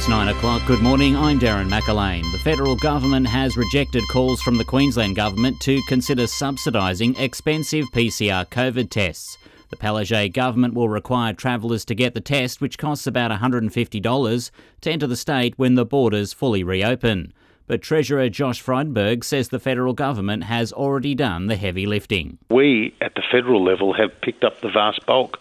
It's 9 o'clock. Good morning, I'm Darren McAlane. The federal government has rejected calls from the Queensland government to consider subsidising expensive PCR COVID tests. The Palaszczuk government will require travellers to get the test, which costs about $150, to enter the state when the borders fully reopen. But Treasurer Josh Frydenberg says the federal government has already done the heavy lifting. We, at the federal level, have picked up the vast bulk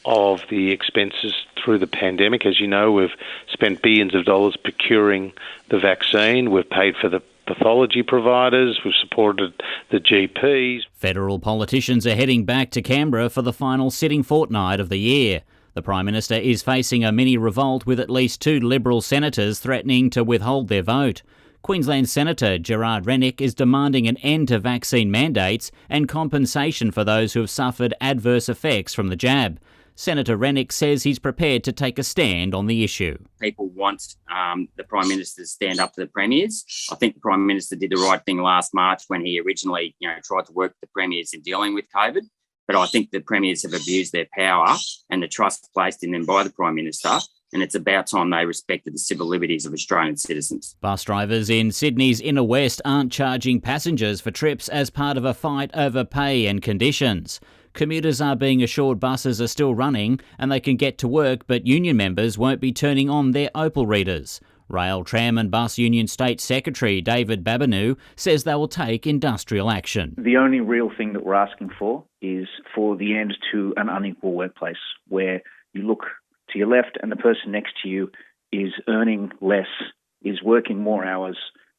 of the expenses through the pandemic. As you know, we've spent billions of dollars procuring the vaccine. We've paid for the pathology providers. We've supported the GPs. Federal politicians are heading back to Canberra for the final sitting fortnight of the year. The Prime Minister is facing a mini revolt with at least 2 Liberal senators threatening to withhold their vote. Queensland Senator Gerard Rennick is demanding an end to vaccine mandates and compensation for those who have suffered adverse effects from the jab. Senator Rennick says he's prepared to take a stand on the issue. People want the Prime Minister to stand up to the Premiers. I think the Prime Minister did the right thing last March when he originally tried to work with the Premiers in dealing with COVID. But I think the Premiers have abused their power and the trust placed in them by the Prime Minister. And it's about time they respected the civil liberties of Australian citizens. Bus drivers in Sydney's inner west aren't charging passengers for trips as part of a fight over pay and conditions. Commuters are being assured buses are still running and they can get to work, but union members won't be turning on their Opal readers. Rail, Tram and Bus Union State Secretary David Babineau says they will take industrial action. The only real thing that we're asking for is for the end to an unequal workplace where you look to your left and the person next to you is earning less, is working more hours,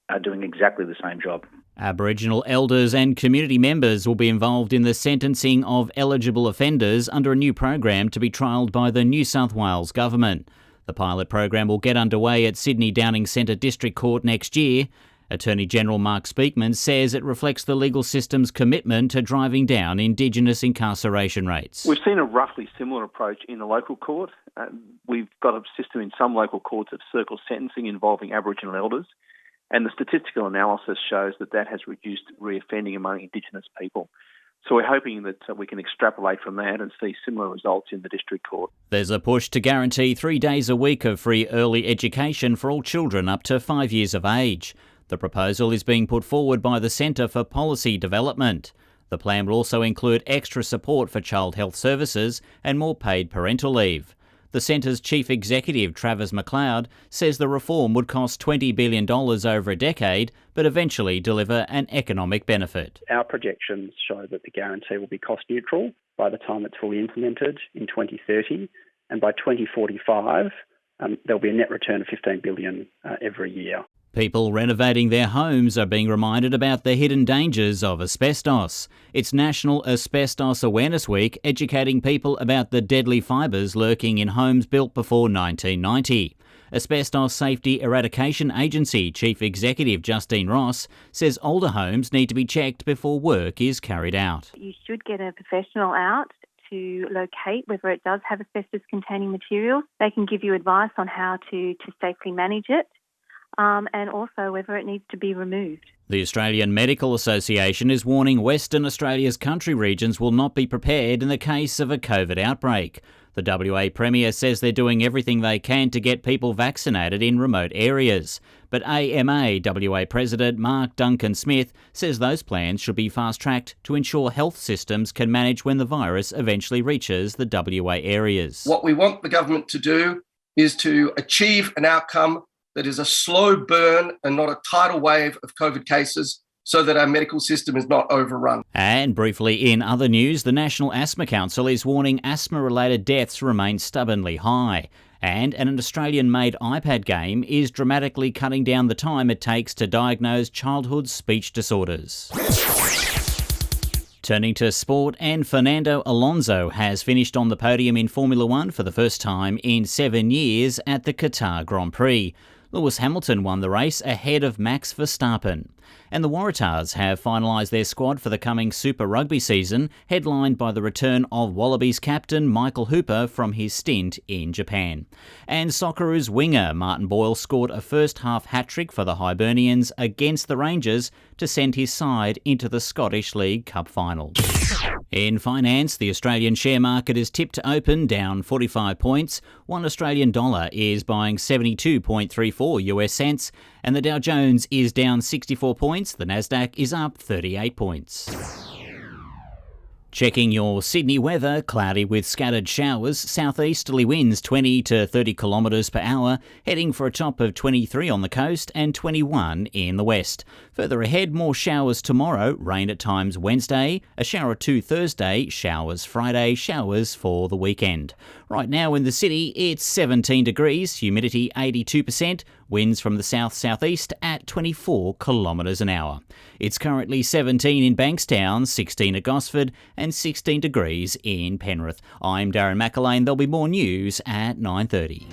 are doing exactly the same job. Aboriginal elders and community members will be involved in the sentencing of eligible offenders under a new program to be trialled by the New South Wales government. The pilot program will get underway at Sydney Downing Centre District Court next year. Attorney General Mark Speakman says it reflects the legal system's commitment to driving down Indigenous incarceration rates. We've seen a roughly similar approach in the local court. We've got a system in some local courts of circle sentencing involving Aboriginal elders. And the statistical analysis shows that has reduced reoffending among Indigenous people. So we're hoping that we can extrapolate from that and see similar results in the district court. There's a push to guarantee 3 days a week of free early education for all children up to 5 years of age. The proposal is being put forward by the Centre for Policy Development. The plan will also include extra support for child health services and more paid parental leave. The Centre's Chief Executive, Travis McLeod, says the reform would cost $20 billion over a decade, but eventually deliver an economic benefit. Our projections show that the guarantee will be cost neutral by the time it's fully implemented in 2030, and by 2045 there'll be a net return of $15 billion every year. People renovating their homes are being reminded about the hidden dangers of asbestos. It's National Asbestos Awareness Week, educating people about the deadly fibres lurking in homes built before 1990. Asbestos Safety Eradication Agency Chief Executive Justine Ross says older homes need to be checked before work is carried out. You should get a professional out to locate whether it does have asbestos-containing materials. They can give you advice on how to safely manage it. And also whether it needs to be removed. The Australian Medical Association is warning Western Australia's country regions will not be prepared in the case of a COVID outbreak. The WA Premier says they're doing everything they can to get people vaccinated in remote areas. But AMA WA President Mark Duncan-Smith says those plans should be fast-tracked to ensure health systems can manage when the virus eventually reaches the WA areas. What we want the government to do is to achieve an outcome that is a slow burn and not a tidal wave of COVID cases so that our medical system is not overrun. And briefly in other news, the National Asthma Council is warning asthma-related deaths remain stubbornly high. And an Australian-made iPad game is dramatically cutting down the time it takes to diagnose childhood speech disorders. Turning to sport, and Fernando Alonso has finished on the podium in Formula One for the first time in 7 years at the Qatar Grand Prix. Lewis Hamilton won the race ahead of Max Verstappen. And the Waratahs have finalised their squad for the coming Super Rugby season, headlined by the return of Wallabies captain Michael Hooper from his stint in Japan. And Socceroos winger Martin Boyle scored a first-half hat-trick for the Hibernians against the Rangers to send his side into the Scottish League Cup final. In finance, the Australian share market is tipped to open down 45 points. One Australian dollar is buying 72.34 US cents, and the Dow Jones is down 64 points. The Nasdaq is up 38 points. Checking your Sydney weather, cloudy with scattered showers, southeasterly winds 20 to 30 kilometres per hour, heading for a top of 23 on the coast and 21 in the west. Further ahead, more showers tomorrow, rain at times Wednesday, a shower or two Thursday, showers Friday, showers for the weekend. Right now in the city, it's 17 degrees, humidity 82%, winds from the south-southeast at 24 kilometres an hour. It's currently 17 in Bankstown, 16 at Gosford and 16 degrees in Penrith. I'm Darren McAlane. There'll be more news at 9:30.